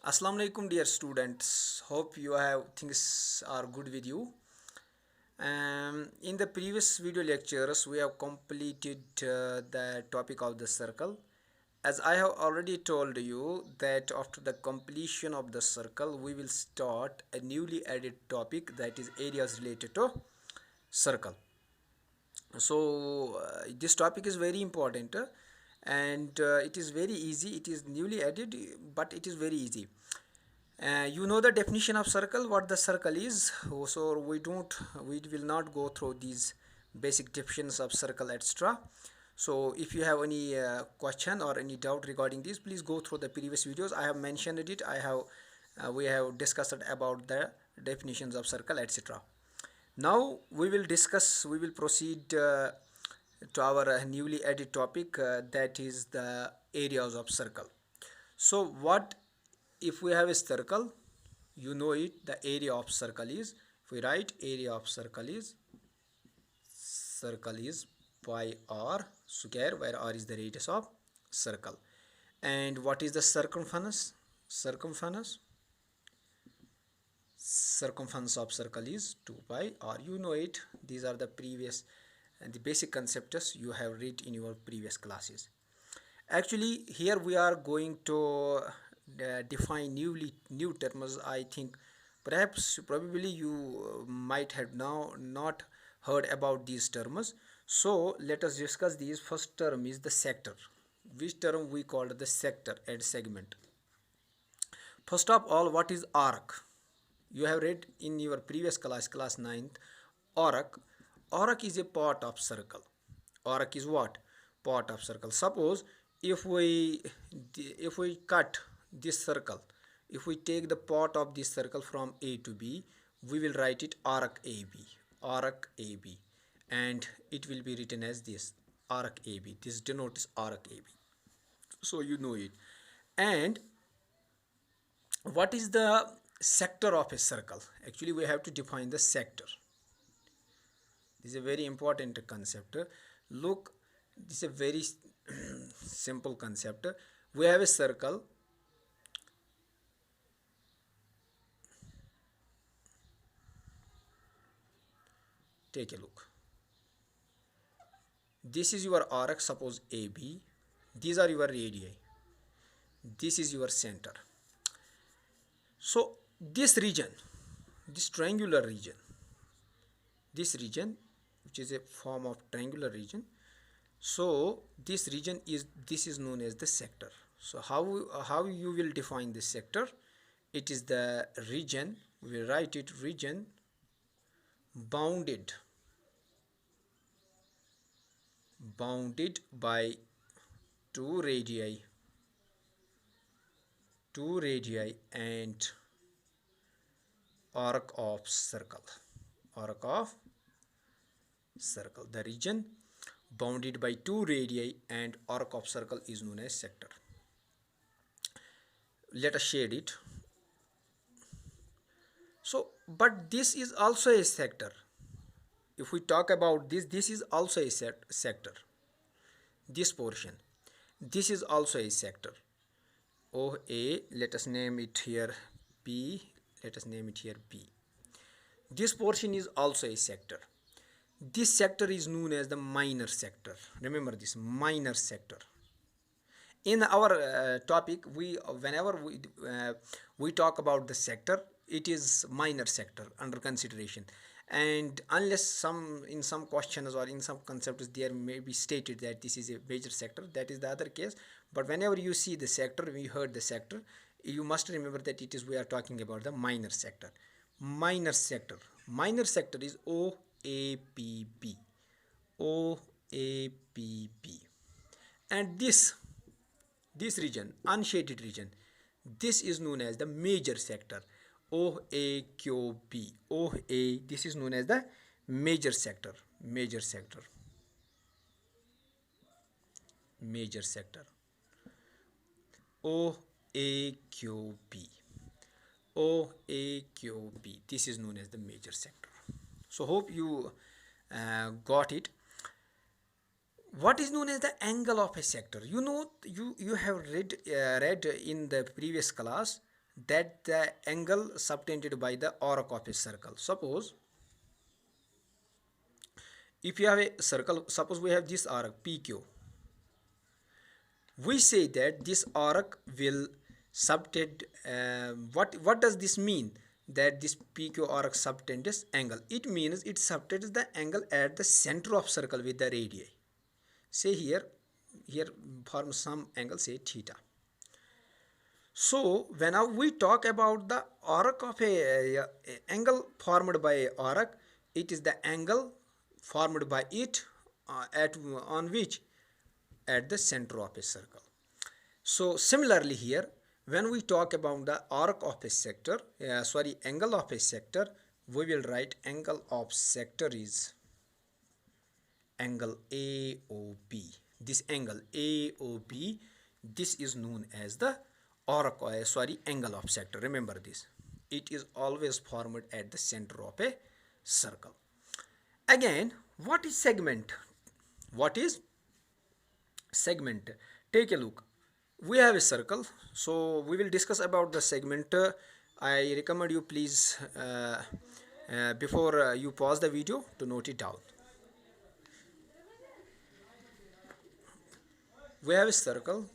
Assalamu alaikum dear students. Hope you have things are good with you. In the previous video lectures we have completed the topic of the circle. As I have already told you that after the completion of the circle we will start a newly added topic, that is areas related to circle. So this topic is very important, and it is very easy. It is newly added, but it is very easy. You know the definition of circle, what the circle is. So we will not go through these basic definitions of circle, etc. So if you have any question or any doubt regarding this, please go through the previous videos. I have mentioned it. We have discussed about the definitions of circle, etc. Now we will proceed to our newly added topic, that is the areas of circle. So what if we have a circle? You know it, the area of circle is, if we write area of circle is pi r square, where r is the radius of circle. And what is the circumference? Circumference of circle is 2 pi r. You know it. These are the previous and the basic concepts you have read in your previous classes. Actually here we are going to define new terms. I think probably you might have now not heard about these terms. So let us discuss these. First term is the sector, which term we called the sector and segment. First of all, what is arc? You have read in your previous class 9th, arc is a part of circle. Arc is what? Part of circle. Suppose if we cut this circle, if we take the part of this circle from A to B, we will write it arc AB, and it will be written as this, arc AB. This denotes arc AB. So you know it. And what is the sector of a circle? Actually we have to define the sector. This is a very important concept. Look, this is a very simple concept. We have a circle. Take a look. This is your arc, suppose AB. These are your radii. This is your center. So this region, this triangular region, which is a form of triangular region, so this is known as the sector. So how you will define this sector? It is the region, we will write it, region bounded by two radii and arc of circle. The region bounded by two radii and arc of circle is known as sector. Let us shade it. So but this is also a sector. If we talk about this is also a sector. This portion, this is also a sector. OA, let us name it here B. This portion is also a sector. This sector is known as the minor sector. Remember this, minor sector. In our topic, whenever we talk about the sector, it is minor sector under consideration. And unless in some questions or in some concepts there may be stated that this is a major sector, that is the other case. But whenever you see the sector, we heard the sector, you must remember that we are talking about the minor sector. Minor sector is OAPB. And this region, unshaded region, this is known as the major sector. OAQB. This is known as the major sector. OAQB. This is known as the major sector. So hope you got it. What is known as the angle of a sector? You know, you have read in the previous class that the angle subtended by the arc of a circle. Suppose if you have a circle, suppose we have this arc PQ, we say that this arc will subtend. What does this mean? That this PQ arc subtends angle. It means it subtends the angle at the center of circle with the radii. Say here form some angle, say theta. So whenever we talk about the arc of a angle formed by a arc, it is the angle formed by it at on which at the center of a circle. So similarly here, when we talk about the arc of a sector, angle of a sector, we will write angle of sector is angle AOB. This angle AOB, this is known as the arc, angle of sector. Remember this. It is always formed at the center of a circle. Again, what is segment? What is segment? Take a look. We have a circle, so we will discuss about the segment. I recommend you please before you pause the video to note it down. We have a circle,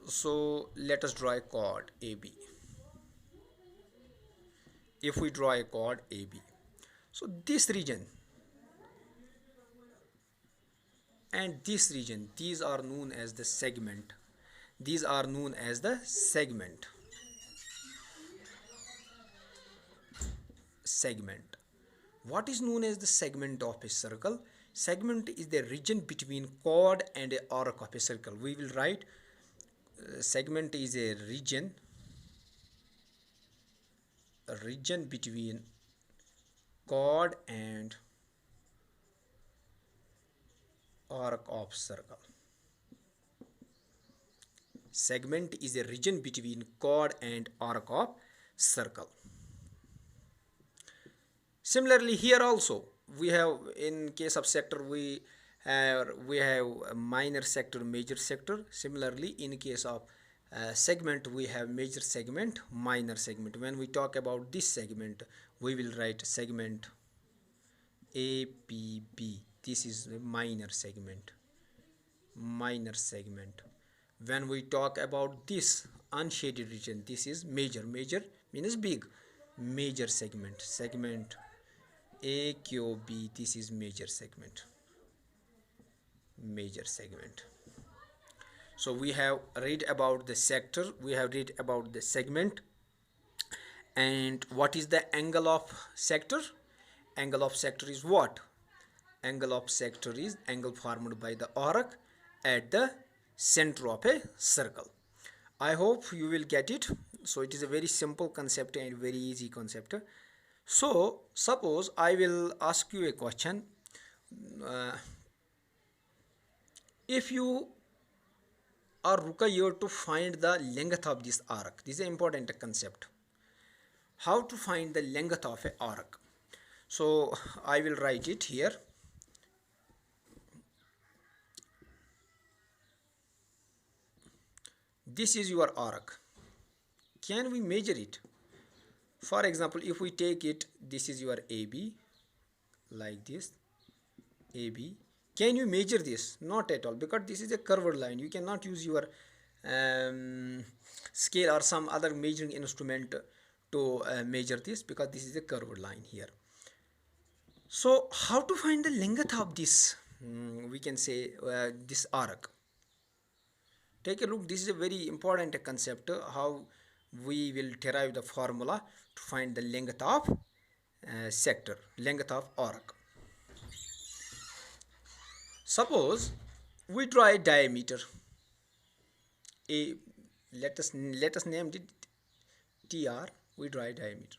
so let us draw a chord AB. If we draw a chord AB, so this region and this region, these are known as the segment. These are known as the segment. Segment. What is known as the segment of a circle? Segment is the region between chord and a arc of a circle. We will write segment is a region between chord and arc of circle. Segment is a region between chord and arc of circle. Similarly here also we have, in case of sector, we have minor sector, major sector. Similarly in case of segment, we have major segment, minor segment. When we talk about this segment, we will write segment APB. This is a minor segment. Minor segment. When we talk about this unshaded region, this is major. Major means big. Major segment. Segment AQB. This is major segment. Major segment. So we have read about the sector, we have read about the segment. And what is the angle of sector? Angle of sector is what? Angle of sector is angle formed by the arc at the center of a circle. I hope you will get it. So it is a very simple concept and very easy concept. So suppose I will ask you a question. If you are required to find the length of this arc, this is an important concept. How to find the length of an arc? So I will write it here. This is your arc. Can we measure it? For example, if we take it, this is your AB, like this, AB. Can you measure this? Not at all, because this is a curved line. You cannot use your scale or some other measuring instrument to measure this, because this is a curved line here. So how to find the length of this, we can say this arc? Take a look. This is a very important concept, how we will derive the formula to find the length of sector, length of arc. Suppose we draw a diameter. Let us name it TR. We draw a diameter.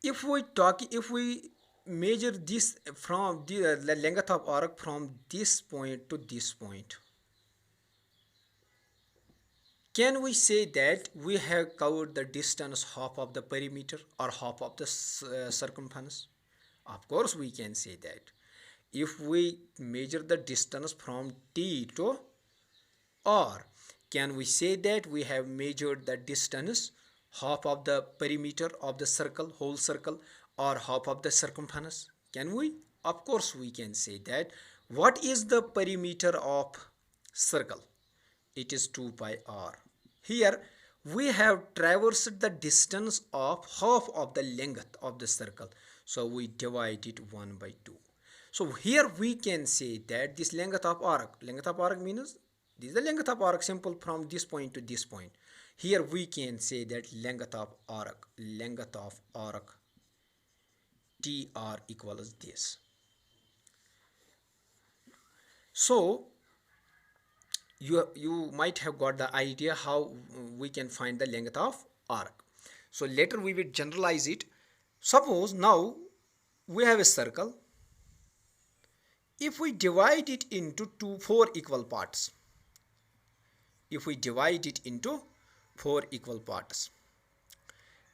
If we measure this from the length of arc from this point to this point, can we say that we have covered the distance half of the perimeter or half of the circumference? Of course we can say that. if we measure the distance from T to R, can we say that we have measured the distance, half of the perimeter of the circle, whole circle, or half of the circumference? Can we? Of course we can say that. What is the perimeter of circle? It is 2 pi r. Here we have traversed the distance of half of the length of the circle, so we divide it 1 by 2. So here we can say that this length of arc means this is the length of arc, simple, from this point to this point. Here we can say that length of arc TR equals this. So you might have got the idea how we can find the length of arc. So later we will generalize it. Suppose now we have a circle. If we divide it into four equal parts,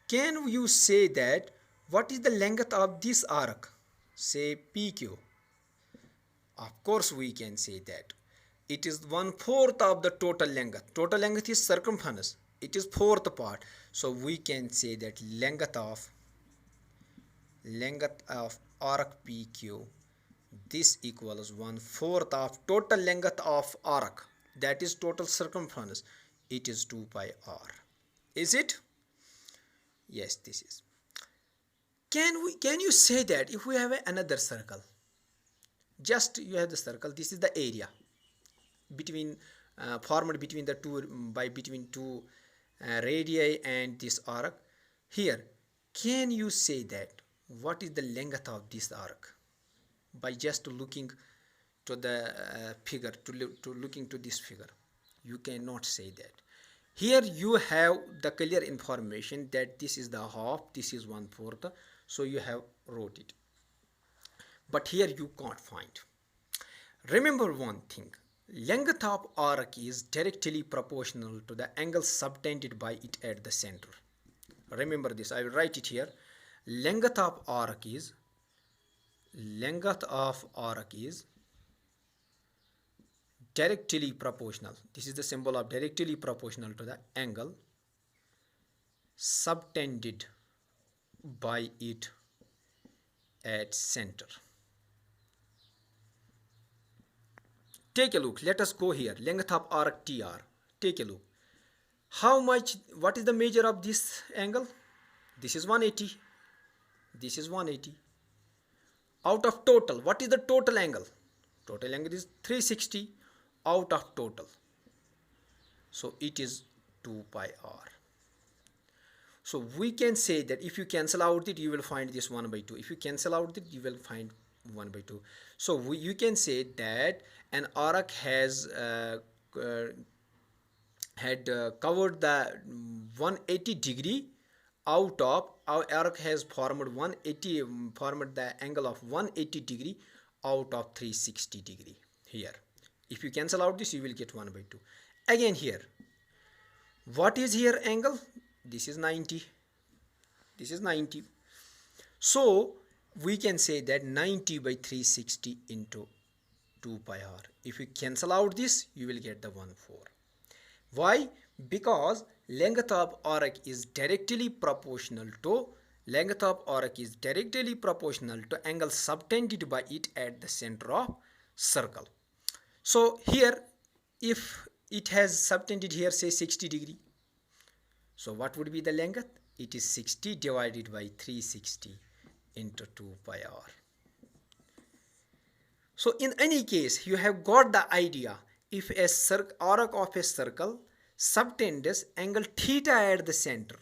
can you say that what is the length of this arc? Say PQ. Of course we can say that it is 1/4 of the total length. Total length is circumference. It is fourth part. So we can say that length of arc PQ, this equals 1/4 of total length of arc, that is total circumference. It is 2 pi r. Is it? Yes, this is. Can you say that if we have another circle, just you have the circle, this is the area between formed between the two radii and this arc. Here, can you say that what is the length of this arc by just looking to the figure, to looking to this figure? You cannot say that. Here you have the clear information that this is the half, this is 1/4, so you have wrote it. But here you can't find. Remember one thing, length of arc is directly proportional to the angle subtended by it at the center. Remember this, I will write it here. Length of arc is directly proportional. This is the symbol of directly proportional to the angle subtended by it at center. Take a look. Let us go here. Length of arc TR. Take a look. What is the measure of this angle? This is 180. This is 180. Out of total, what is the total angle? Total angle is 360 out of total. So it is 2 pi r. So we can say that if you cancel out it, you will find this 1 by 2. If you cancel out it, you will find 1 by 2. So you can say that an arc has covered the 180 degree out of, our arc has formed the angle of 180 degree out of 360 degree. Here, if you cancel out this, you will get 1 by 2. Again here, what is here angle? This is 90. This is 90. So we can say that 90 by 360 into 2 pi r. If you cancel out this, you will get the 1/4. Why? Because length of arc is directly proportional to angle subtended by it at the center of circle. So here, if it has subtended here, say 60 degree, so what would be the length? It is 60 divided by 360 into 2 pi r. So in any case, you have got the idea. If a arc of a circle subtends angle theta at the center,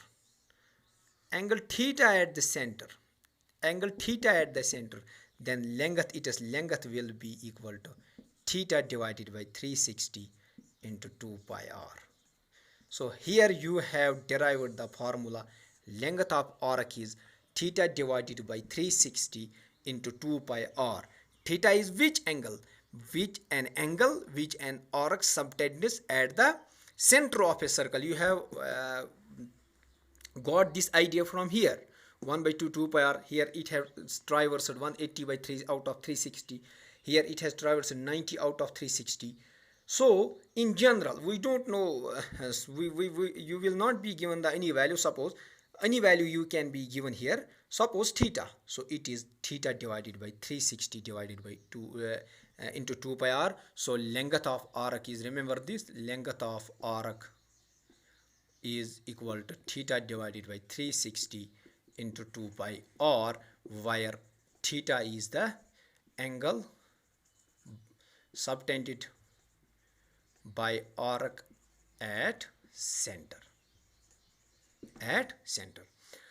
then length will be equal to theta divided by 360 into 2 pi r. So here you have derived the formula. Length of arc is theta divided by 360 into 2 pi r. Theta is which angle? Which an arc subtends at the center of a circle. You have got this idea from here. 1 by 2 pi r. Here it has traversed 180 by 3 out of 360. Here it has traversed 90 out of 360. So in general we don't know, you will not be given the any value. Suppose any value you can be given here, suppose theta, so it is theta divided by 360 divided by 2 into 2 pi r. So length of arc is, remember this, length of arc is equal to theta divided by 360 into 2 pi r, where theta is the angle subtended by arc at center.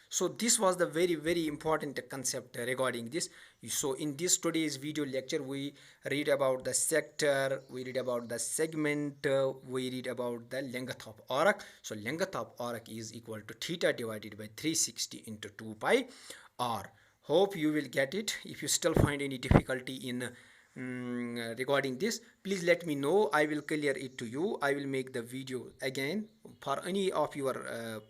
So this was the very important concept regarding this. So in this today's video lecture we read about the sector, we read about the segment, we read about the length of arc. So length of arc is equal to theta divided by 360 into 2 pi r. Hope you will get it. If you still find any difficulty in regarding this, please let me know. I will clear it to you. I will make the video again for any of your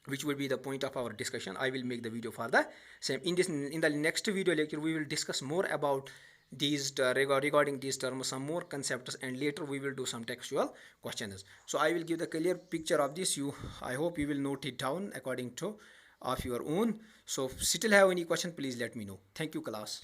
which will be the point of our discussion. I will make the video for the same. In the next video lecture we will discuss more about these regarding these terms, some more concepts, and later we will do some textual questions. So I will give the clear picture of this. I hope you will note it down according to of your own. So still have any question, please let me know. Thank you class.